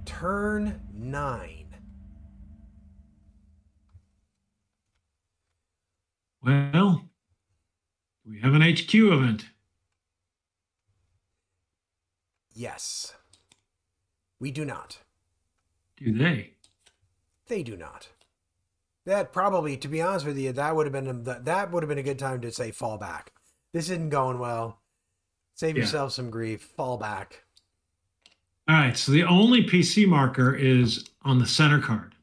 Turn 9. Well, we have an HQ event. Yes. We do not. Do they? They do not. That probably, to be honest with you, that would have been a good time to say fall back. This isn't going well. Save yourself some grief. Fall back. All right. So the only PC marker is on the center card.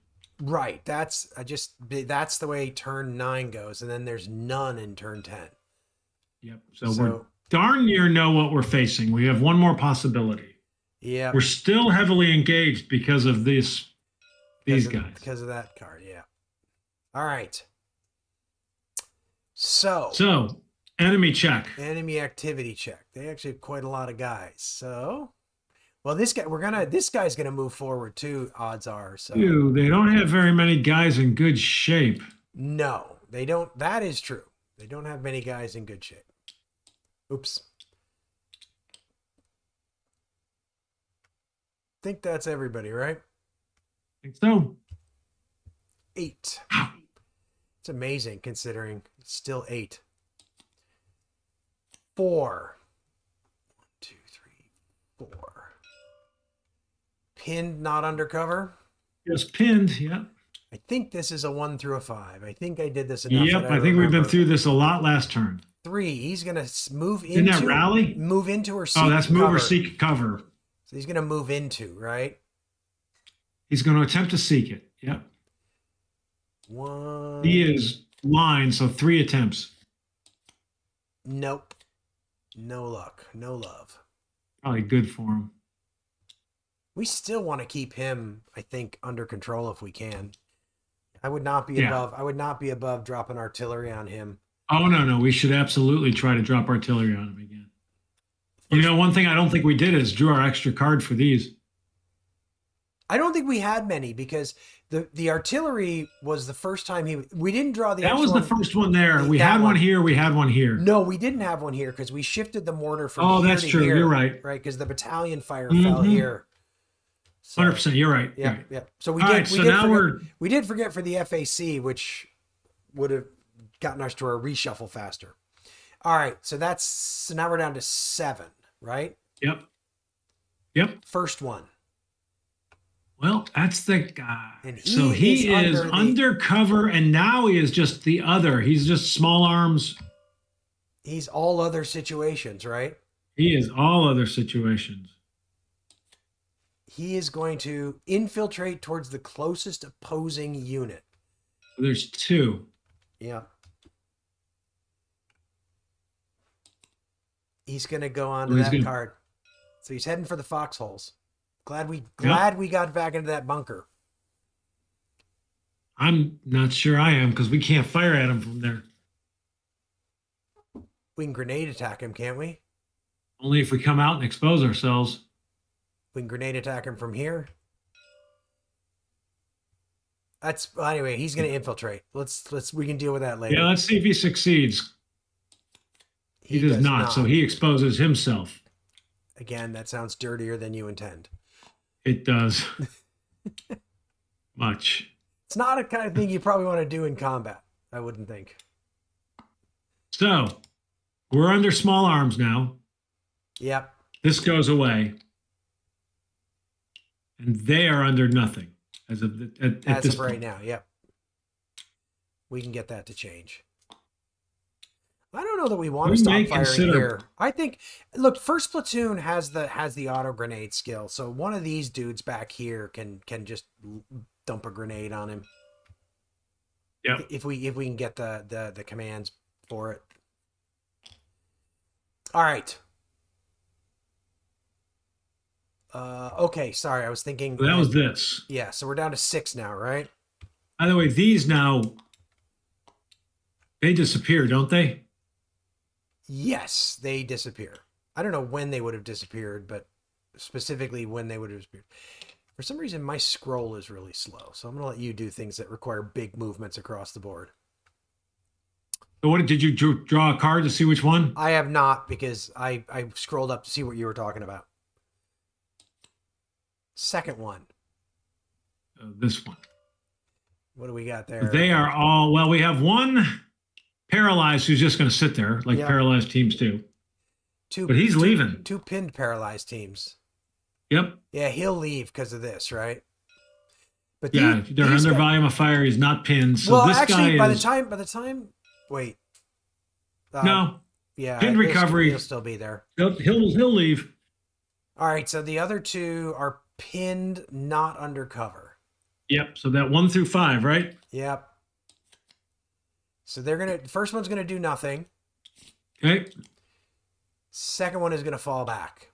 Right. That's the way turn 9 goes, and then there's none in turn 10. Yep. So we're darn near know what we're facing. We have one more possibility. Yeah. We're still heavily engaged because of these guys. Because of that card, yeah. All right. So enemy check. Enemy activity check. They actually have quite a lot of guys. So well, this guy's gonna move forward too, odds are. So they don't have very many guys in good shape. No, they don't. That is true. They don't have many guys in good shape. Oops. Think that's everybody, right? I think so. 8. It's amazing considering it's still 8. 4. 1, 2, 3, 4. Pinned, not undercover. Yes, pinned. Yeah. I think this is a 1 through a 5. I think I did this enough. Yep, I think we've been through this a lot last turn. 3. He's gonna move into. Didn't that rally? Move into or seek. Oh, that's move cover. or seek cover. So he's gonna move into, right? He's going to attempt to seek it. Yep. 1. He is line, so 3 attempts. Nope. No luck. No love. Probably good for him. We still want to keep him, I think, under control if we can. I would not be above dropping artillery on him. Oh no, we should absolutely try to drop artillery on him again. One thing I don't think we did is drew our extra card for these. I don't think we had many because the artillery was the first time we didn't draw the. That was the first one there. We had one here. We had one here. No, we didn't have one here because we shifted the mortar from. Oh, here that's to true. Here, you're right. Right, because the battalion fire fell here. 100%. You're right. Yeah, right. yeah. So we did forget for the FAC, which would have gotten us to a reshuffle faster. All right, so now we're down to 7, right? Yep. First one. Well, that's the guy. And he is undercover, and now he is just the other. He's just small arms. He's all other situations, right? He is all other situations. He is going to infiltrate towards the closest opposing unit. There's 2. Yeah. He's going to go on to that card. So he's heading for the foxholes. Glad we got back into that bunker. I'm not sure I am because we can't fire at him from there. We can grenade attack him, can't we? Only if we come out and expose ourselves. We can grenade attack him from here. Anyway, he's going to infiltrate. We can deal with that later. Yeah, let's see if he succeeds. He does not, so he exposes himself. Again, that sounds dirtier than you intend. It does. Much. It's not a kind of thing you probably want to do in combat, I wouldn't think. So, we're under small arms now. Yep. This goes away. And they are under nothing as of right now. Yep. We can get that to change. I don't know that we want to stop firing here. I think, look, first platoon has the auto grenade skill, so one of these dudes back here can just dump a grenade on him. Yeah. If we can get the commands for it. All right. Okay, sorry, I was thinking that was this. Yeah, so we're down to 6 now, right? By the way, these now they disappear, don't they? Yes, they disappear. I don't know when they would have disappeared, but specifically when they would have disappeared. For some reason, my scroll is really slow, so I'm going to let you do things that require big movements across the board. So what did you draw a card to see which one? I have not, because I scrolled up to see what you were talking about. Second one. This one. What do we got there? They are all, well, we have one paralyzed who's just going to sit there, like paralyzed teams do. But he's leaving. Two pinned paralyzed teams. Yep. Yeah, he'll leave because of this, right? But yeah, they're under volume of fire. He's not pinned. So well, this actually, guy by the time, wait. No. Yeah. Pinned recovery. He'll still be there. He'll leave. All right. So the other two are pinned, not undercover. Yep. So that 1 through 5, right? Yep. So the first one's gonna do nothing. Okay. Second one is gonna fall back.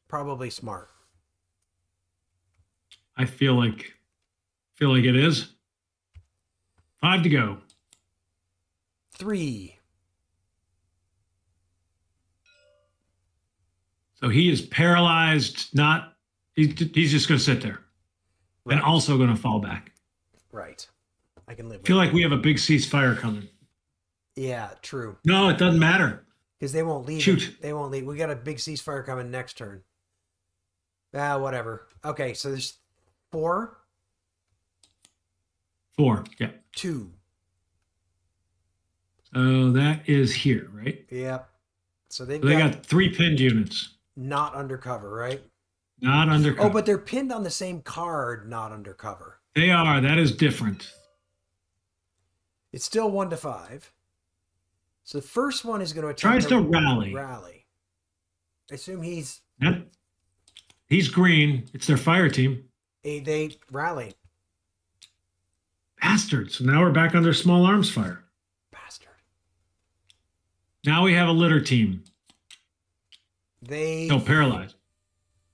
Probably smart. I feel like it is. 5 to go. 3. So he is paralyzed. He's just going to sit there, right. And also going to fall back. Right. I can live. I feel like we have a big ceasefire coming. Yeah, true. No, it doesn't matter because they won't leave. Shoot. They won't leave. We got a big ceasefire coming next turn. Whatever. Okay, so there's 4. 4. Yeah. 2. So that is here, right? Yep. So they got 3 pinned units. Not undercover, right? Not undercover. Oh, but they're pinned on the same card, not undercover. They are. That is different. It's still 1 to 5. So the first one is going to attempt tries to rally. Rally. I assume he's green. It's their fire team. They rally. Bastard. So now we're back under small arms fire. Bastard. Now we have a litter team. They paralyzed.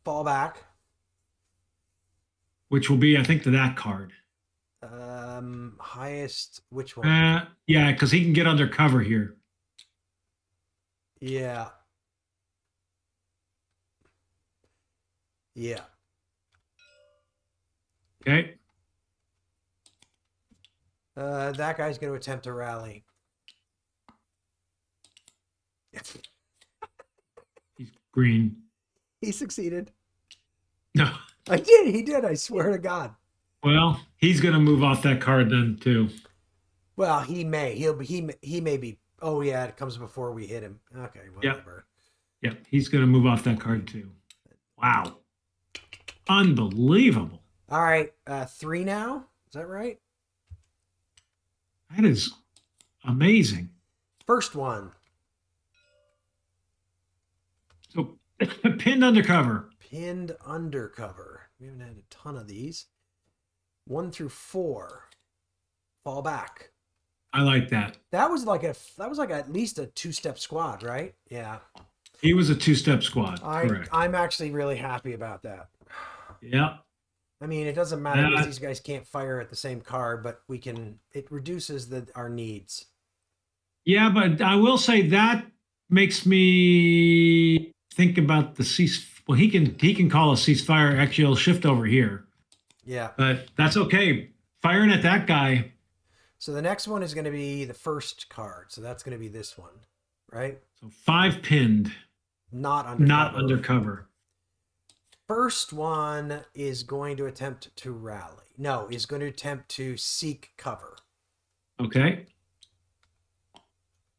Fall back. Which will be, I think, to that card. Highest, which one? Yeah, because he can get under cover here. Yeah. Yeah. Okay. That guy's going to attempt to rally. He's green. He succeeded. No. I did. He did. I swear to God. Well, he's going to move off that card then too. Well, he may. He may be. Oh yeah, it comes before we hit him. Okay, whatever. Yep. He's going to move off that card too. Wow. Unbelievable. All right, 3 now. Is that right? That is amazing. First one. So pinned undercover. Pinned undercover. We haven't had a ton of these. 1 through 4. Fall back. I like that. That was like at least a 2-step squad, right? Yeah. He was a 2-step squad. Correct. I'm actually really happy about that. Yeah. I mean, it doesn't matter because these guys can't fire at the same card, but we can. It reduces our needs. Yeah, but I will say that makes me think about the cease. Well, he can call a ceasefire. Actually, he'll shift over here. Yeah, but that's okay. Firing at that guy. So the next one is going to be the first card. So that's going to be this one, right? So 5 pinned. Not undercover. Not undercover. First one is going to attempt to rally. No, is going to attempt to seek cover. Okay.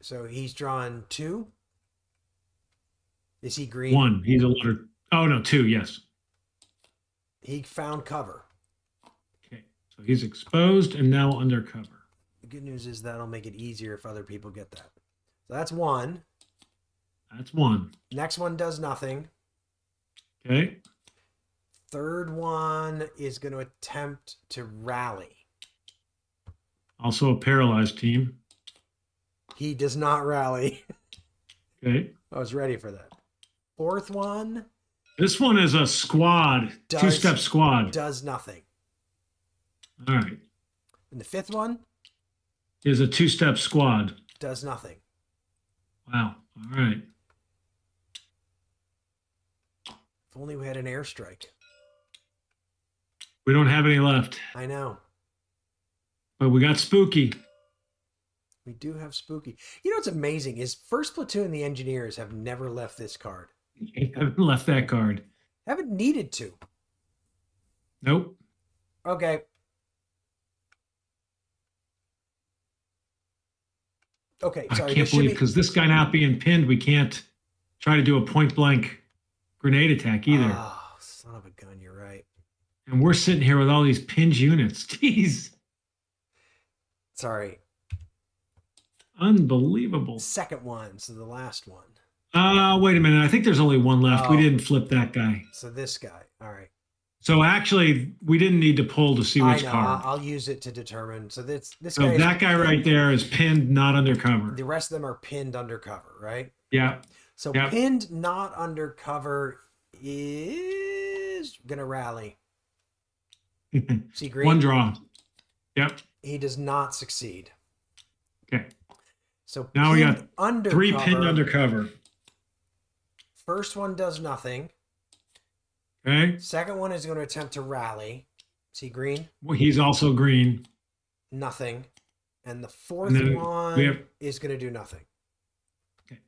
So he's drawn 2. Is he green? 1. He's a litter. Oh, no, 2, yes. He found cover. Okay. So he's exposed and now undercover. The good news is that'll make it easier if other people get that. So that's 1. That's 1. Next one does nothing. Okay. Third one is going to attempt to rally. Also a paralyzed team. He does not rally. Okay. I was ready for that. Fourth one. This one is a squad. 2-step squad. Does nothing. All right. And the fifth one. Is a 2-step squad. Does nothing. Wow. All right. If only we had an airstrike. We don't have any left. I know. But we got spooky. We do have spooky. You know what's amazing is first platoon, the engineers have never left this card. I haven't left that card. Haven't needed to. Nope. Okay. Okay, sorry. I can't believe because this guy not being pinned, we can't try to do a point blank grenade attack either. Oh, son of a gun, you're right. And we're sitting here with all these pinned units. Jeez. Sorry. Unbelievable. Second one, so the last one. Wait a minute. I think there's only one left. Oh. We didn't flip that guy. So this guy. All right. So actually, we didn't need to pull to see which I know. card. I'll use it to determine. So this So guy. That guy right there is pinned, not undercover. The rest of them are pinned undercover, right? Yeah. So Yep. pinned, not undercover, is gonna rally. See green. One draw. Yep. He does not succeed. Okay. So Now we got undercover. 3 pinned undercover. First one does nothing. Okay. Second one is going to attempt to rally. See green? Well, he's also green. Nothing. And the fourth And then one is going to do nothing. Okay.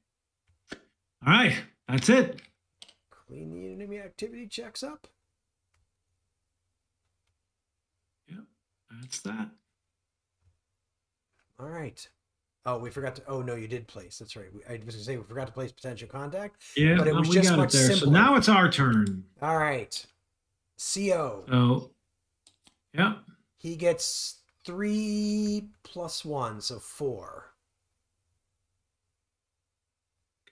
All right. That's it. Clean the enemy activity checks up. Yep. That's that. All right. Oh, we forgot to. Oh no, you did place. That's right. I was going to say we forgot to place potential contact. Yeah, but it was we just got much it there. simpler. So now it's our turn. All right. CO. So, yeah. He gets 3 + 1, so 4.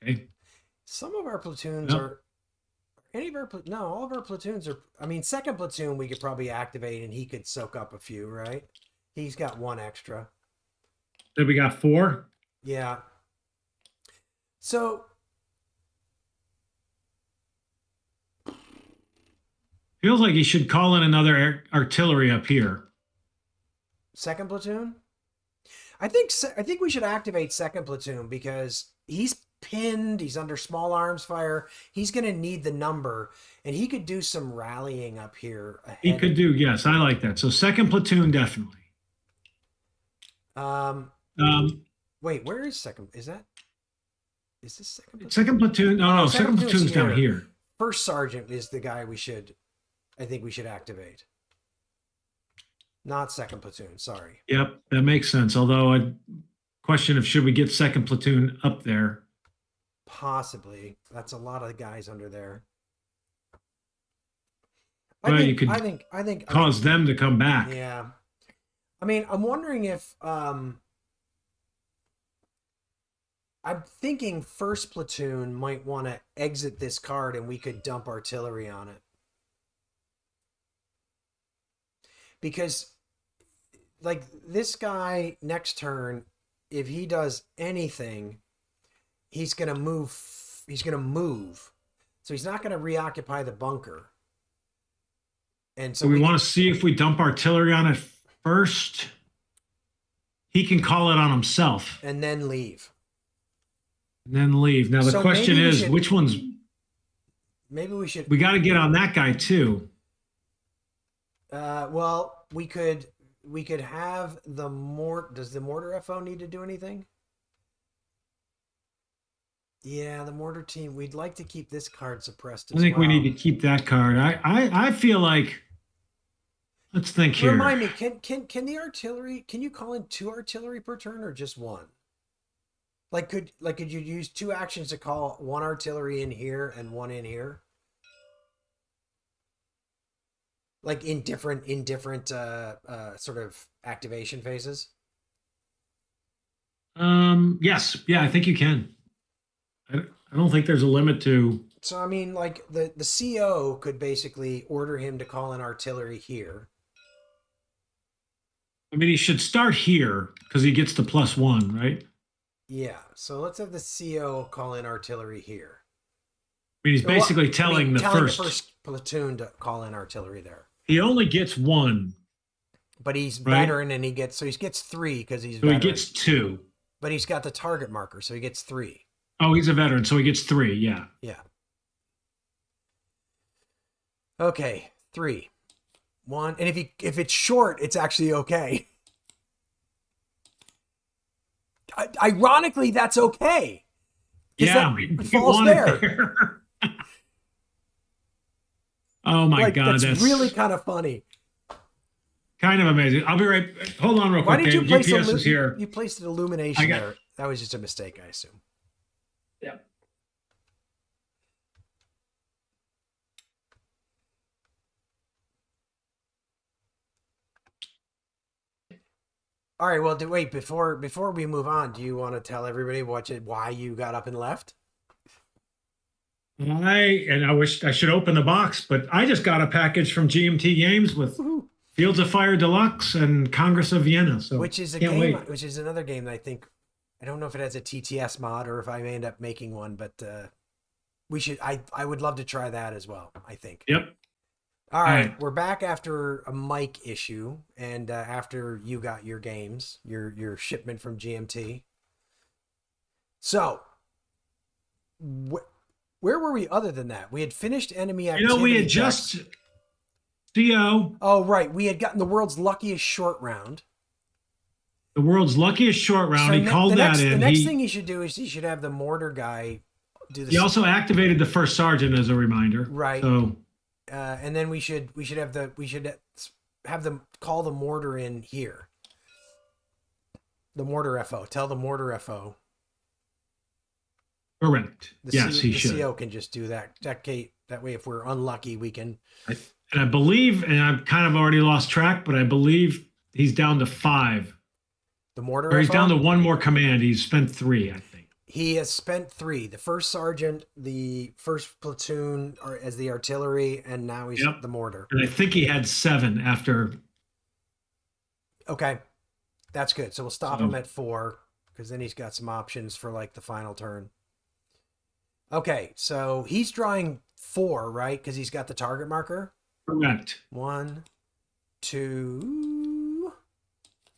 Okay. Some of our platoons are. Any of our no, all of our platoons are. I mean, second platoon we could probably activate, and he could soak up a few, right? He's got 1 extra. Then we got 4. Yeah. So Feels like he should call in another artillery up here. second platoon. I think we should activate second platoon because he's pinned. He's under small arms fire. He's going to need the number, and he could do some rallying up here. He could do, yes, I like that. So second platoon, definitely. Wait, where is second? Is this second platoon? Second platoon? No, second platoon's down here. First sergeant is the guy I think we should activate. Not second platoon, sorry. Yep, that makes sense. Although I question if should we get second platoon up there. Possibly. That's a lot of guys under there. Well, I you could cause them to come back. Yeah. I mean, I'm wondering if I'm thinking first platoon might want to exit this card and we could dump artillery on it. Because like this guy next turn, if he does anything, he's going to move. So he's not going to reoccupy the bunker. And so we want to see if we dump artillery on it first. He can call it on himself. And then leave. Now the question is, which ones? Maybe we should. We got to get on that guy too. Well, we could have the mortar. Does the mortar FO need to do anything? Yeah, the mortar team. We'd like to keep this card suppressed. I think we need to keep that card. I feel like. Let's think here. Remind me, can the artillery? Can you call in 2 artillery per turn or just 1? Could you use 2 actions to call 1 artillery in here and 1 in here? Like in different sort of activation phases? Yes. Yeah, I think you can. I don't think there's a limit to. So I mean, like the CO could basically order him to call in artillery here. I mean, he should start here because he gets the +1, right? Yeah. So let's have the CO call in artillery here. I mean, he's basically telling the first platoon to call in artillery there. He only gets 1. But he's veteran, and he gets 3 because he's veteran. He gets 2. But he's got the target marker, so he gets 3. Oh, he's a veteran, so he gets 3. Yeah. Yeah. Okay, 3, 1, and if it's short, it's actually okay. Ironically, that's okay. Yeah, It we falls want it there. there. Oh my Like, God, that's really that's kind of funny. kind of amazing. I'll be right. Hold on, real Why quick, did you Dave. place GPS is here. you placed an I illumination got. there? That was just a mistake, I assume. Yeah. All right. Well, wait before we move on. Do you want to tell everybody why you got up and left? I wish I should open the box, but I just got a package from GMT Games with Woo-hoo. Fields of Fire Deluxe and Congress of Vienna. So Which is a can't game, wait. which is another game that I think I don't know if it has a TTS mod or if I may end up making one, but we should. I would love to try that as well. I think. Yep. All All right, right. we're back after a mic issue, and after you got your games, your shipment from GMT. So, where were we? Other than that, we had finished enemy activity. We had checks. just CO, Oh, right, we had gotten the world's luckiest short round. the world's luckiest short round. So He called that the in. next thing he should do is he should have the mortar guy do He this. also activated the first sergeant as a reminder. Right. So And then we should have them call the mortar in here. The mortar FO. Tell the mortar FO. correct. Yes, he should. The CO can just do that. That way, if we're unlucky, we can. And I believe, and I've kind of already lost track, but I believe he's down to 5. The mortar. Or he's FO? down to 1 more command. He's spent 3, I think. He has spent 3. The first sergeant, the first platoon, as the artillery, and now he's the mortar. And I think he had 7 after. Okay, that's good. So we'll stop him at 4 because then he's got some options for like the final turn. Okay, so he's drawing 4, right? Because he's got the target marker. Correct. 1, 2,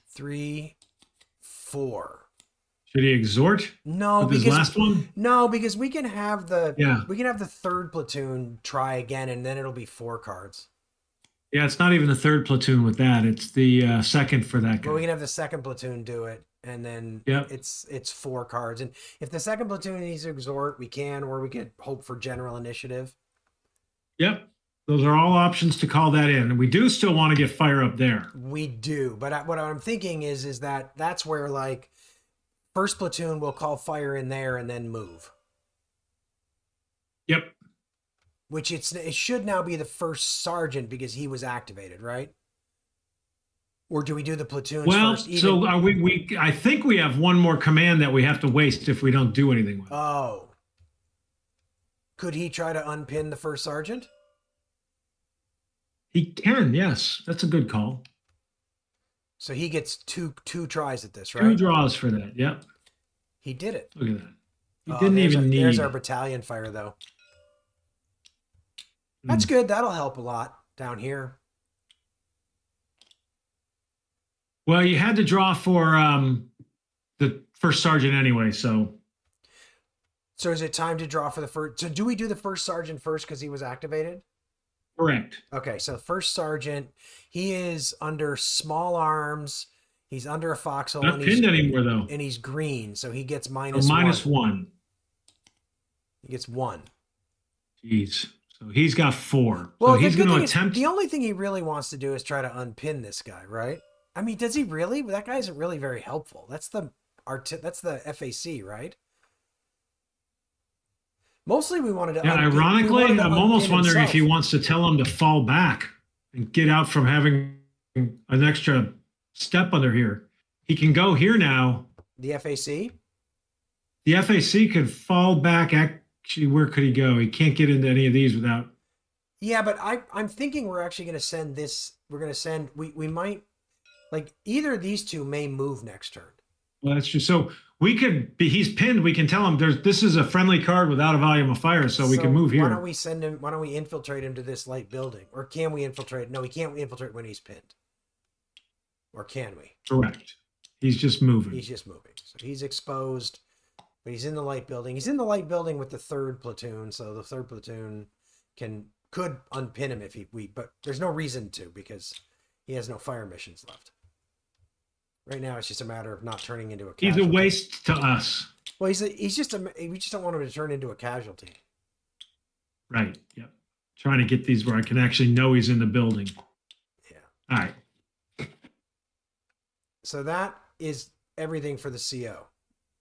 3, 4. Should he exhort? No, with his last one? No, because we can have the third platoon try again, and then it'll be 4 cards. Yeah, it's not even the third platoon with that. It's the second for that guy. Well, we can have the second platoon do it, and then it's 4 cards. And if the second platoon needs to exhort, we can, or we could hope for general initiative. Yep. Those are all options to call that in. And we do still want to get fire up there. We do. But what I'm thinking is that that's where, like, first platoon will call fire in there and then move. Yep. Which it should now be the first sergeant because he was activated, right? Or do we do the platoons first? So are we I think we have 1 more command that we have to waste if we don't do anything with it. Oh. Could he try to unpin the first sergeant? He can, yes. That's a good call. So he gets two tries at this, right? 2 draws for that. Yep. He did it. Look at that. He didn't even need. There's our battalion fire, though. That's good. That'll help a lot down here. Well, you had to draw for the first sergeant anyway, so. So is it time to draw for the first? So do we do the first sergeant first because he was activated? Correct. Okay, so first sergeant, he is under small arms. He's under a foxhole. Not pinned anymore, though. And he's green, so he gets -1. He gets 1. Jeez. So he's got 4. Well, so he's going to attempt. The only thing he really wants to do is try to unpin this guy, right? I mean, does he really? That guy isn't really very helpful. That's the FAC, right? Mostly we wanted to. Yeah, ironically, I'm almost wondering if he wants to tell him to fall back and get out from having an extra step under here. He can go here now. The FAC? The FAC could fall back. Actually, where could he go? He can't get into any of these without. Yeah, but I'm thinking we're actually going to send this. We're going to send. We might, like, either of these 2 may move next turn. Well, that's true. So we could be. He's pinned. We can tell him this is a friendly card without a volume of fire, so we can move here. Why don't we send him? Why don't we infiltrate him to this light building? Or can we infiltrate? No, we can't infiltrate when he's pinned. Or can we? Correct. He's just moving. He's just moving. So he's exposed, but he's in the light building. He's in the light building with the third platoon, so the third platoon could unpin him if but there's no reason to because he has no fire missions left. Right now, it's just a matter of not turning into a He's a casualty. waste to us. Well, he's just we just don't want him to turn into a casualty. Right. Yep. Trying to get these where I can actually know he's in the building. Yeah. All right. So that is everything for the CO.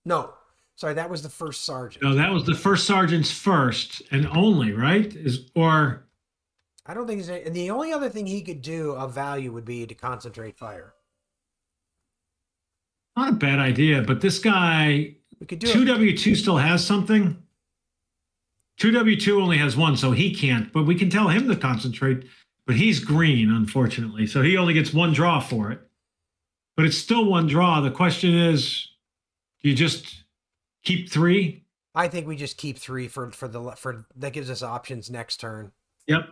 No, sorry, that was the first sergeant. No, that was the first sergeant's first and only, right? I don't think and the only other thing he could do of value would be to concentrate fire. Not a bad idea, but this guy, We could do 2W2 still has something. 2W2 only has one, so he can't, but we can tell him to concentrate. But he's green, unfortunately, so he only gets one draw for it. But it's still one draw. The question is, do you just keep 3? I think we just keep 3 for that gives us options next turn. Yep.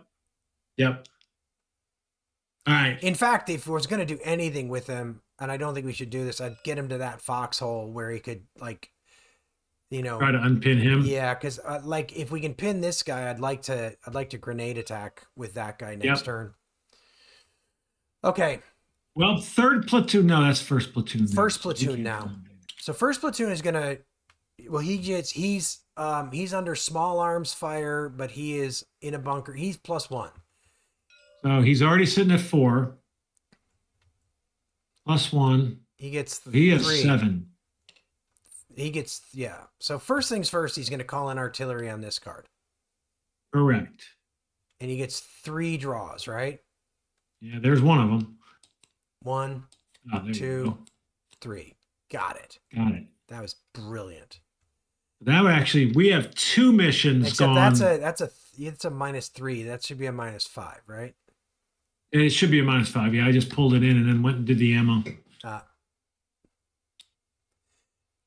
All right. In fact, if I was going to do anything with him, and I don't think we should do this, I'd get him to that foxhole where he could, like, try to unpin him. Yeah, because like if we can pin this guy, I'd like to grenade attack with that guy next turn. Okay. Well, third platoon. No, that's first platoon. First platoon now. So first platoon is gonna. Well, he's under small arms fire, but he is in a bunker. He's +1. So he's already sitting at 4. +1. He gets. He has 7. He gets So first things first, he's going to call in artillery on this card. Correct. And he gets 3 draws, right? Yeah, there's one of them. 1, 2, 3. Got it. That was brilliant. That would actually, we have 2 missions. Except it's a -3. That should be a -5, right? It should be a -5. Yeah, I just pulled it in and then went and did the ammo.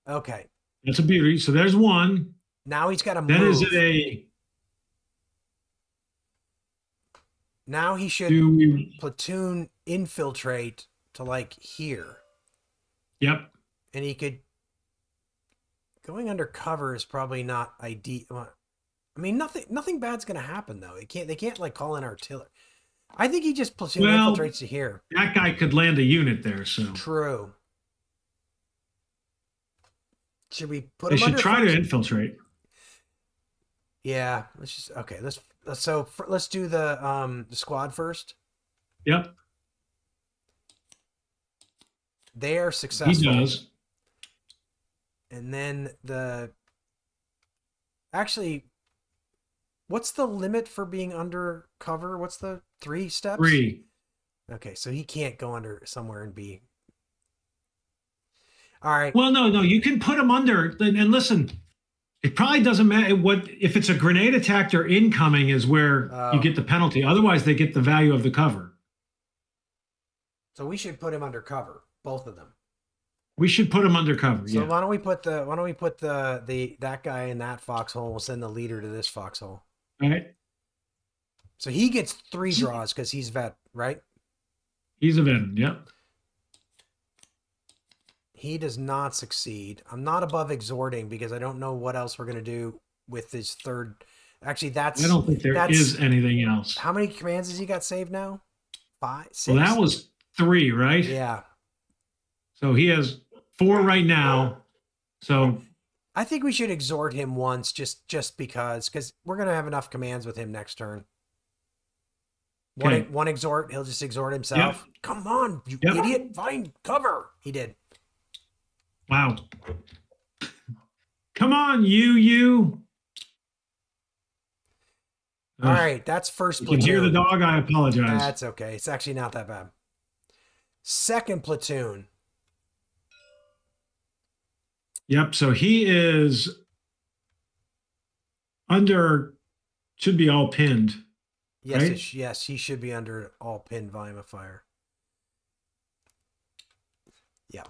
Okay. That's a beauty. So there's 1. Now he's got to move. Then is it a... Now he should platoon infiltrate to like here. Yep. And he could... Going under cover is probably not ideal. I mean, nothing bad's going to happen, though. They can't like call in artillery. I think he just platoon infiltrates to here. That guy could land a unit there, so... True. Should we put They him should try to infiltrate. Yeah, let's do the squad first. Yep. They are successful. He does. And then actually, what's the limit for being under cover? What's the 3 steps? 3. Okay, so he can't go under somewhere and be. All right. Well, no, you can put him under. And listen, it probably doesn't matter if it's a grenade attack or incoming is where you get the penalty. Otherwise, they get the value of the cover. So we should put him under cover, both of them. We should put him under cover. So why don't we put that guy in that foxhole? We'll send the leader to this foxhole. All right. So he gets 3 draws because he's vet, right? He's a veteran. Yep. He does not succeed. I'm not above exhorting because I don't know what else we're going to do with his third. Actually, I don't think there is anything else. How many commands has he got saved now? 5, 6? Well, that was 3, right? Yeah. So he has 4 right now. So I think we should exhort him once just because we're going to have enough commands with him next turn. One exhort, he'll just exhort himself. Yep. Come on, you idiot. Find cover. He did. Wow. Come on, you. All right, that's first platoon. You can hear the dog, I apologize. That's okay. It's actually not that bad. Second platoon. Yep, so he is under, should be all pinned. Yes, right? Yes, he should be under all pinned volume of fire. Yeah.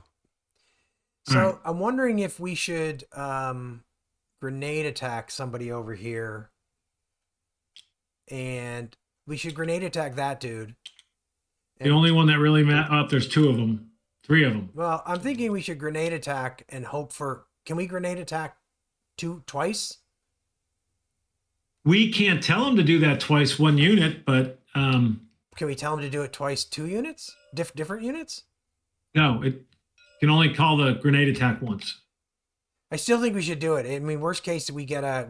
So right. I'm wondering if we should grenade attack somebody over here. And we should grenade attack that dude. The only one that really matters, there's 2 of them. 3 of them. Well, I'm thinking we should grenade attack and hope for... Can we grenade attack twice? We can't tell him to do that twice, 1 unit, but... Can we tell him to do it twice, 2 units? Different units? No, Can only call the grenade attack once. I still think we should do it. I mean, worst case we get a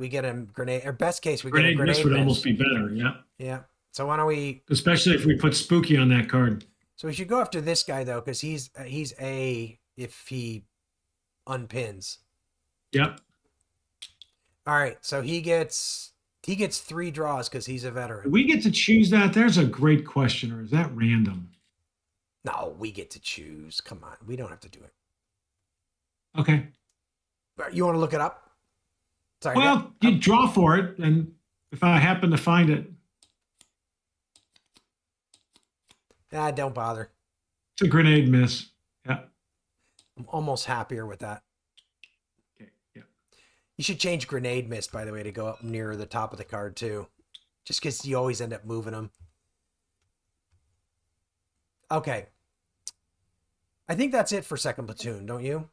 grenade, or best case we get a Grenade miss grenade would miss. almost be better. Yeah. Yeah. So why don't we? Especially if we put spooky on that card. So we should go after this guy though, because he's a if he unpins. Yep. All right. So he gets 3 draws because he's a veteran. Do we get to choose that? There's a great question. Or is that random? No, we get to choose. Come on, we don't have to do it. Okay. You want to look it up? Sorry. Well, you draw for it, and if I happen to find it, don't bother. it's a grenade miss. Yeah. I'm almost happier with that. Okay. Yeah. You should change grenade miss, by the way, to go up near the top of the card too, just because you always end up moving them. Okay. I think that's it for second platoon, don't you?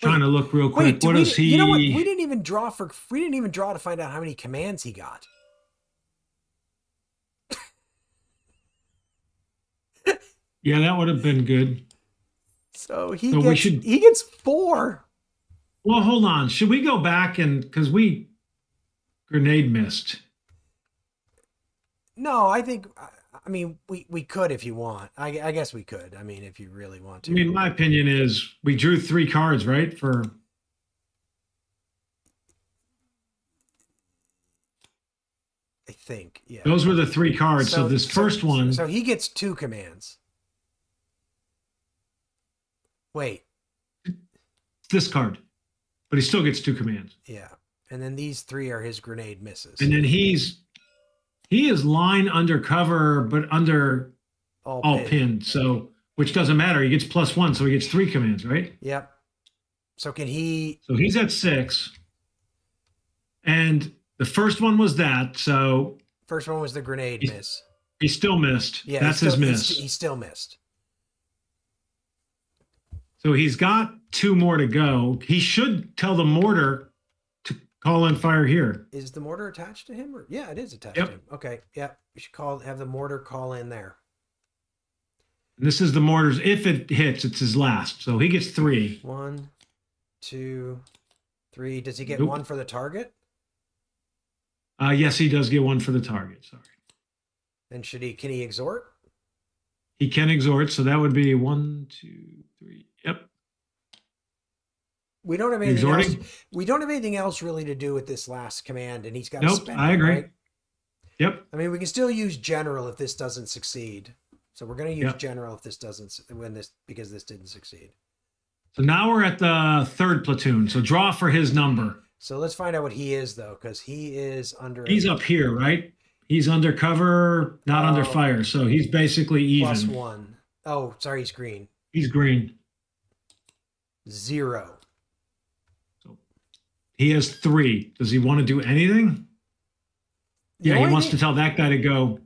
Trying to look real quick. Wait, what is he? You know what? We didn't even draw to find out how many commands he got. Yeah, that would have been good. So he gets 4. Well, hold on. Should we go back and because we grenade missed? No, I think. I mean, we could if you want. I guess we could. I mean, if you really want to. I mean, my opinion is we drew 3 cards, right? For I think, yeah. those were the 3 cards. So this first one. So he gets 2 commands. Wait. This card, but he still gets 2 commands. Yeah, and then these 3 are his grenade misses. And then he is line under cover, but under all pinned. So which doesn't matter. He gets +1, so he gets 3 commands, right? Yep. So can he? So he's at 6, and the first one was that. So first one was the grenade miss. He still missed. Yeah, that's his miss. He still missed. So he's got 2 more to go. He should tell the mortar to call in fire here. Is the mortar attached to him? Or yeah, it is attached Yep. to him. Okay, yeah. We should have the mortar call in there. And this is the mortar's. If it hits, it's his last. So he gets 3. 1, 2, 3. Does he get Nope. 1 for the target? Yes, he does get 1 for the target. Sorry. Then can he exhort? He can exhort, so that would be 1, 2, 3. Yep. We don't have anything Exhorting? else. We don't have anything else really to do with this last command, and he's got to Nope, spend I it, agree. right? Yep. I mean, we can still use general if this doesn't succeed. So we're going to use Yep. general if this doesn't because this didn't succeed. So now we're at the 3rd platoon. So draw for his number. So let's find out what he is though, because he is under. He's up here, right? He's under cover, not under fire. So he's basically even. +1. Oh, sorry, he's green. He's green. 0. So he has 3. Does he want to do anything? Yeah, he wants to tell that guy to go.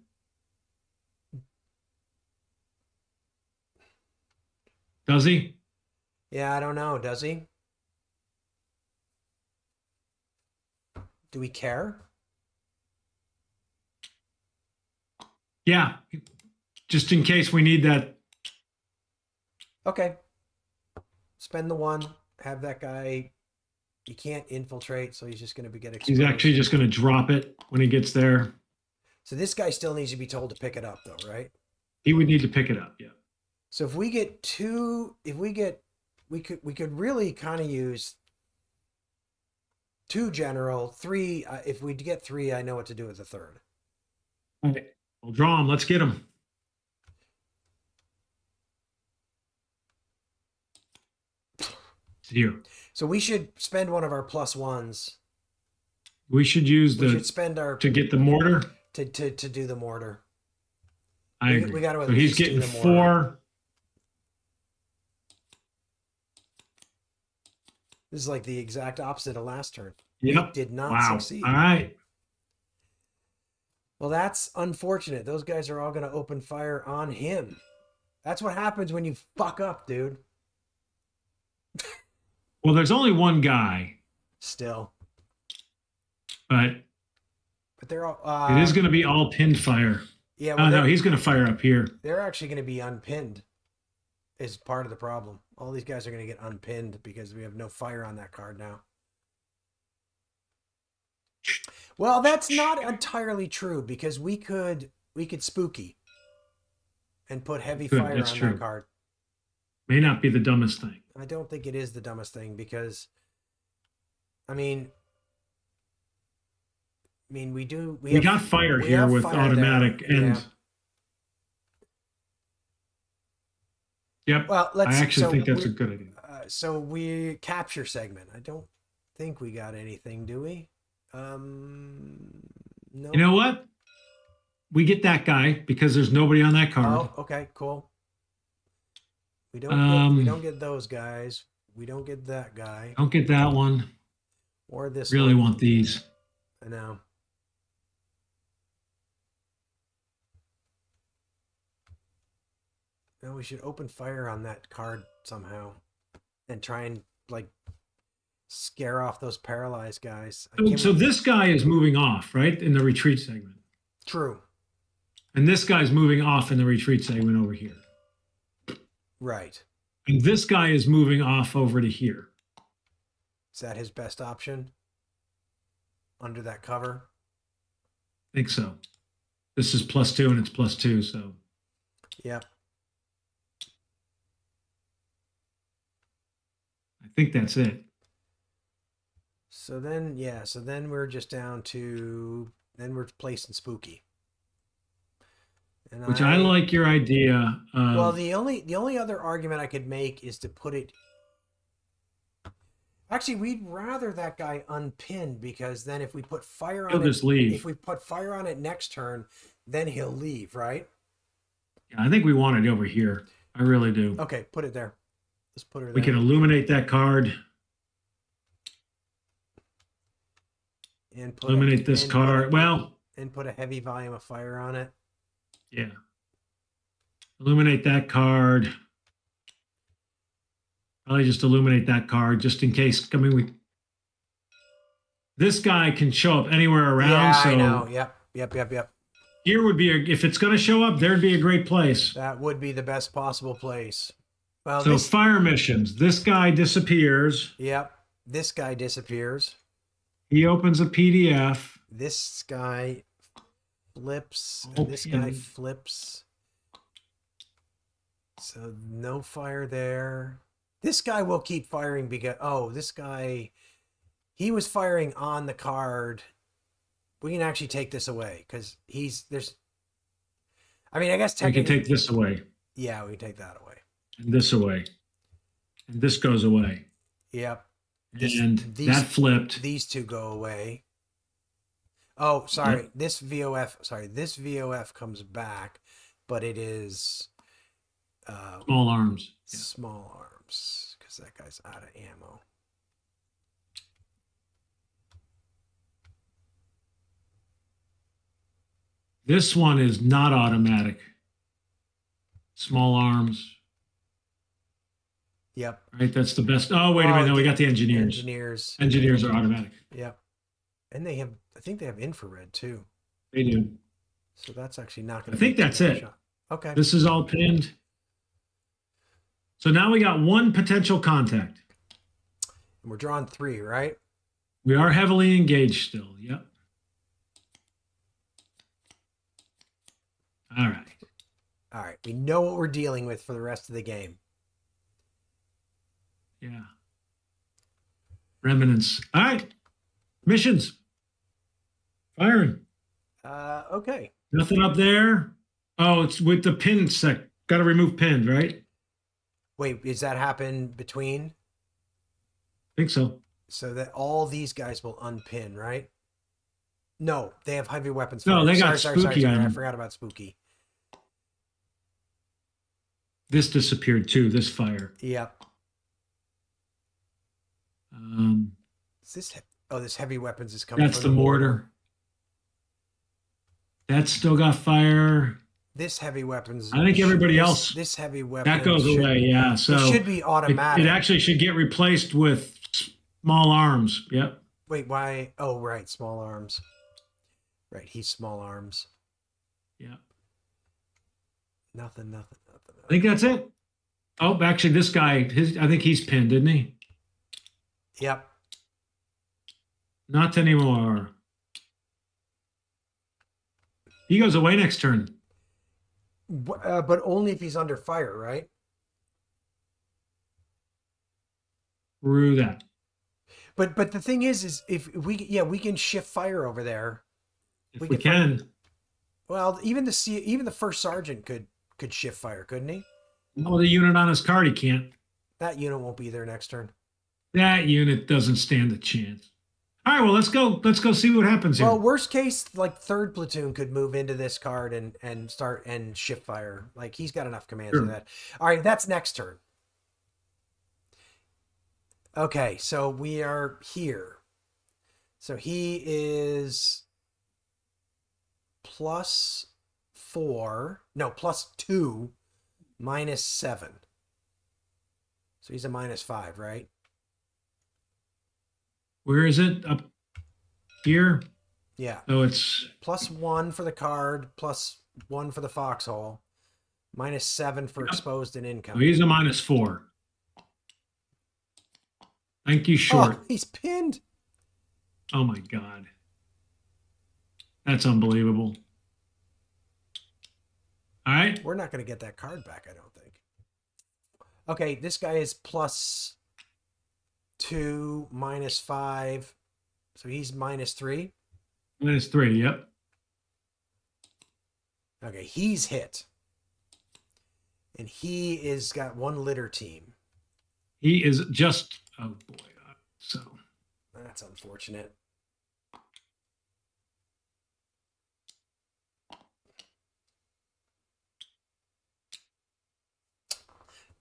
Does he? Yeah, I don't know. Does he? Do we care? Yeah. Just in case we need that. Okay. Spend the 1. Have that guy. He can't infiltrate, so he's just going to get exposed. He's actually just going to drop it when he gets there. So this guy still needs to be told to pick it up, though, right? He would need to pick it up. Yeah. So if we get 2, we could really kind of use 2 general, 3. If we get 3, I know what to do with the 3rd. All right. We'll draw him. Let's get him. Here. So we should spend one of our +1s. We should use We should spend our to get the mortar. to do the mortar. I agree. We got to. So he's getting 4. This is like the exact opposite of last turn. Yep. He did not succeed. All right. Well, that's unfortunate. Those guys are all going to open fire on him. That's what happens when you fuck up, dude. Well, there's only one guy. Still. But they're all. It is going to be all pinned fire. Yeah. Well, no, he's going to fire up here. They're actually going to be unpinned. is part of the problem. All these guys are going to get unpinned because we have no fire on that card now. Well, that's not entirely true because we could spooky and put heavy fire That's on true. that card. May not be the dumbest thing. I don't think it is the dumbest thing because, I mean, we got fire here with automatic and. Yep. Well, I actually think that's a good idea. So we capture segment. I don't think we got anything, do we? No. You know what? We get that guy because there's nobody on that card. Oh, okay, cool. We don't get those guys. We don't get that guy. Don't get that one. Or this really one. Want these. I know. No, we should open fire on that card somehow and try and like scare off those paralyzed guys. So this guy is moving off, right? In the retreat segment. True. And this guy's moving off in the retreat segment over here. Right. And this guy is moving off over to here. Is that his best option? Under that cover? I think so. This is +2 and it's +2, so. Yep. I think that's it. So then, so then we're just down to, then we're placing spooky. And I like your idea. Well, the only other argument I could make is to put it. Actually, we'd rather that guy unpinned because then if we put fire on he'll just leave. If we put fire on it next turn, then he'll leave, right? Yeah, I think we want it over here. I really do. Okay, put it there. Let's put her there. We can illuminate that card. And illuminate this card. And put a heavy volume of fire on it. Yeah. Illuminate that card. Probably just illuminate that card just in case. I mean, this guy can show up anywhere around. Yeah, so I know. Yep. Here would be if it's going to show up, there'd be a great place. That would be the best possible place. Well, so fire missions. This guy disappears. Yep. This guy disappears. He opens a PDF. This guy flips. And this guy flips. So no fire there. This guy will keep firing because this guy, he was firing on the card. We can actually take this away because I guess technically we can take this away. Yeah, we can take that away. And this away. And this goes away. Yep. That flipped. These two go away. Oh, sorry. Yep. This VOF comes back, but it is small arms. Yeah. Small arms, because that guy's out of ammo. This one is not automatic. Small arms. Yep. Right, that's the best. Oh, wait a minute. No, we got the engineers. Engineers are automatic. Yep. And I think they have infrared too. They do. So that's actually not going to I think that's it. Shot. Okay. This is all pinned. So now we got one potential contact. And we're drawing 3, right? We are heavily engaged still. Yep. All right. All right. We know what we're dealing with for the rest of the game. Yeah. Remnants. All right. Missions. Firing. Okay. Nothing up there. Oh, it's with the pin sec. Got to remove pinned, right? Wait, does that happen between? I think so. So that all these guys will unpin, right? No, they have heavy weapons. No, they got spooky on them. I forgot about spooky. This disappeared too. This fire. Yep. Is this heavy weapons is coming. That's the mortar. That's still got fire. This heavy weapons. I think everybody else. This heavy weapon. That goes away. Yeah. So it should be automatic. It actually should get replaced with small arms. Yep. Wait, why? Oh, right. Small arms. Right. He's small arms. Yeah. Nothing. I think that's it. Oh, actually, this guy, I think he's pinned, isn't he? Yep. Not anymore. He goes away next turn. But only if he's under fire, right? Through that. But the thing is if we can shift fire over there. If we can. Well, even the first sergeant could shift fire, couldn't he? No, the unit on his card, he can't. That unit won't be there next turn. That unit doesn't stand a chance. All right, well, let's go. Let's go see what happens here. Well, worst case, like third platoon could move into this card and start and shift fire. Like he's got enough commands for that. All right, that's next turn. Okay, so we are here. So he is +4. No, +2, -7. So he's a -5, right? Where is it? Up here? Yeah. So it's +1 for the card, +1 for the foxhole, -7 for exposed and income. So he's a -4. Thank you, short. Oh, he's pinned. Oh my God. That's unbelievable. All right. We're not going to get that card back, I don't think. Okay, this guy is +2, -5. So he's -3. -3, yep. Okay, he's hit. And he is got one litter team. He is just, oh boy. So that's unfortunate.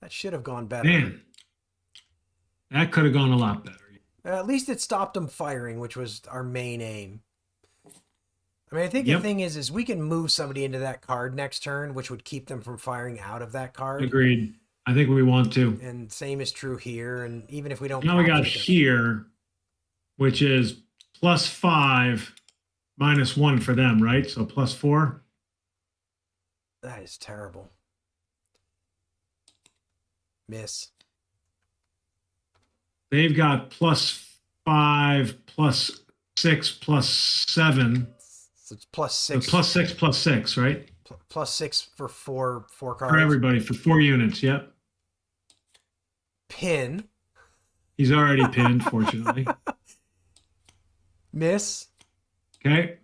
That should have gone better. Man, that could have gone a lot better. At least it stopped him firing, which was our main aim. I mean, I think the thing is we can move somebody into that card next turn, which would keep them from firing out of that card. Agreed. I think we want to. And same is true here. And even if we don't. Now we got here, which is +5, -1 for them, right? So +4. That is terrible. Miss. They've got +5, +6, +7. So it's +6. So +6, +6, right? +6 for four cards. For everybody, for 4 units, yep. Pin. He's already pinned, fortunately. Miss. Okay.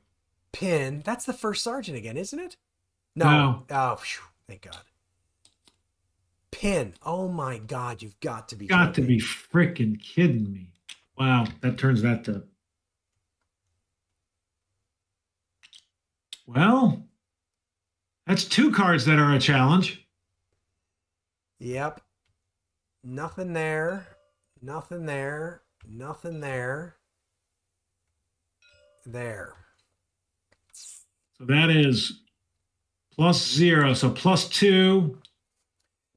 Pin. That's the first sergeant again, isn't it? No. Oh, whew, thank God. Pin. Oh my God, you've got to be freaking kidding me. Wow, that turns that to. Well, that's 2 cards that are a challenge. Yep. Nothing there. Nothing there. Nothing there. There. So that is +0. So +2.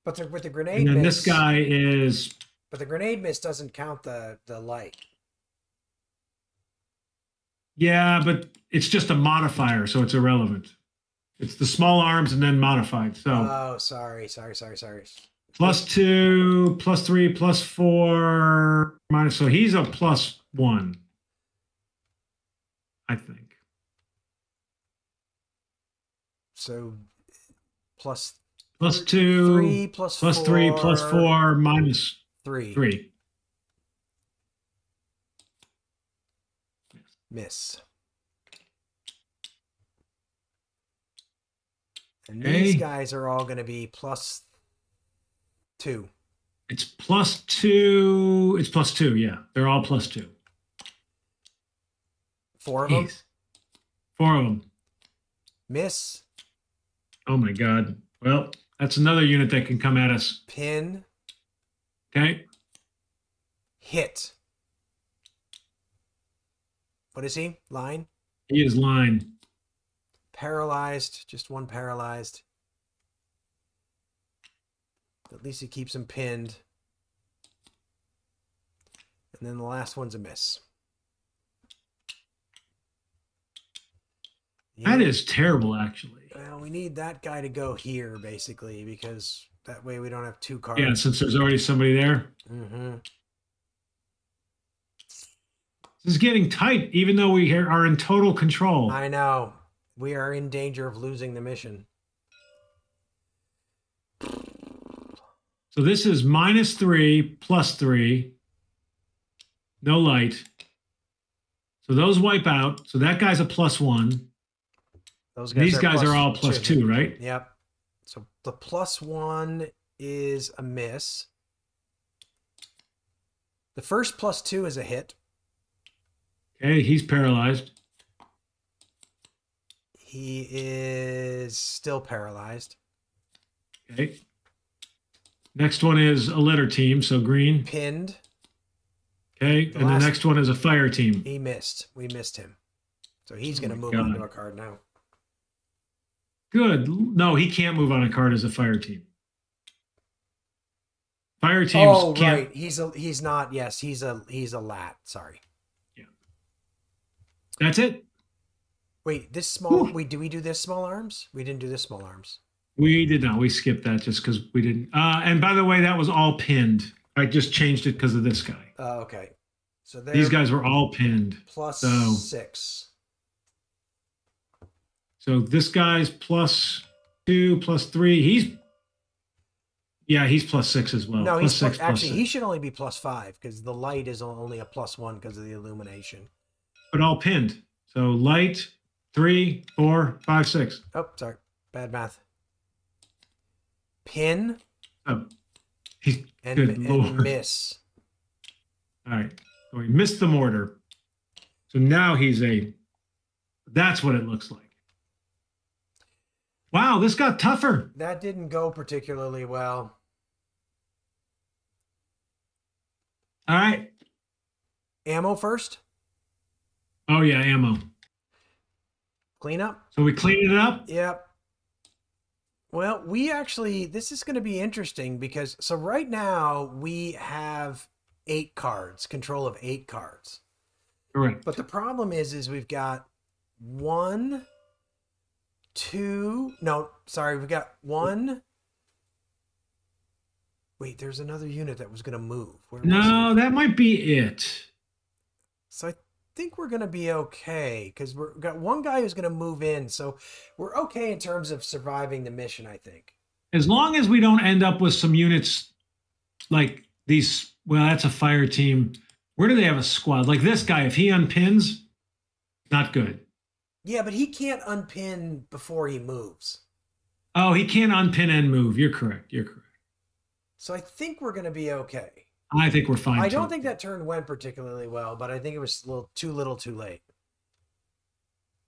But with the grenade and then miss, this guy is. But the grenade miss doesn't count the light. Yeah, but it's just a modifier, so it's irrelevant. It's the small arms and then modified. So. Oh, sorry. +2, +3, +4, minus. So he's a +1, I think. So +2, +3, +4, -3. Miss. And these guys are all going to be +2. It's +2. It's +2. Yeah, they're all +2. 4 of them. 4 of them. Miss. Oh my God. Well, that's another unit that can come at us. Pin. Okay. Hit. What is he? Line? He is line. Paralyzed. Just one paralyzed. At least he keeps him pinned. And then the last one's a miss. That is terrible, actually. Well, we need that guy to go here, basically, because That way we don't have 2 cards. Yeah, since there's already somebody there. Mm-hmm. This is getting tight, even though we are in total control. I know. We are in danger of losing the mission. So this is -3, +3. No light. So those wipe out. So that guy's a +1. These guys are all +2, right? Yep. So the +1 is a miss. The first +2 is a hit. Okay, he's paralyzed. He is still paralyzed. Okay. Next one is a litter team, so green. Pinned. Okay, and the next one is a fire team. He missed. We missed him. So he's going to move on to a card now. Good. No, he can't move on a card as a fire team. Fire teams can't. Right. He's not. Yes, he's a lat. Sorry. Yeah. That's it. Wait, this small. Wait, did we do this small arms? We didn't do this small arms. We did not. We skipped that just because we didn't. And by the way, that was all pinned. I just changed it because of this guy. Okay. So these guys were all pinned. +6. So this guy's +2, +3. He's +6 as well. No, he's +6. actually he should only be +5 because the light is only a +1 because of the illumination. But all pinned. So light 3, 4, 5, 6. Oh, sorry, bad math. Pin. Oh, he's and, good and Lord. Miss. All right. So he missed the mortar. So now he's a. That's what it looks like. Wow, this got tougher. That didn't go particularly well. All right. Ammo first? Oh, yeah, ammo. Clean up? So we cleaned it up? Yep. Well, this is going to be interesting because, so right now we have 8 cards, control of 8 cards. Correct. But the problem is we've got 1, 2, no, sorry, we've got 1. Wait, there's another unit that was going to move. No, that might be it. So I think we're going to be okay because we've got one guy who's going to move in. So we're okay in terms of surviving the mission, I think. As long as we don't end up with some units like these. Well, that's a fire team. Where do they have a squad? Like this guy, if he unpins, not good. Yeah, but he can't unpin before he moves. Oh, he can't unpin and move. You're correct. You're correct. So I think we're going to be okay. I think we're fine. I don't think that turn went particularly well, but I think it was a little too late.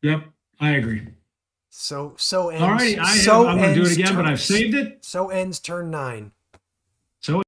Yep, I agree. So ends. All right, I'm going to do it again, but I've saved it. So ends turn 9. So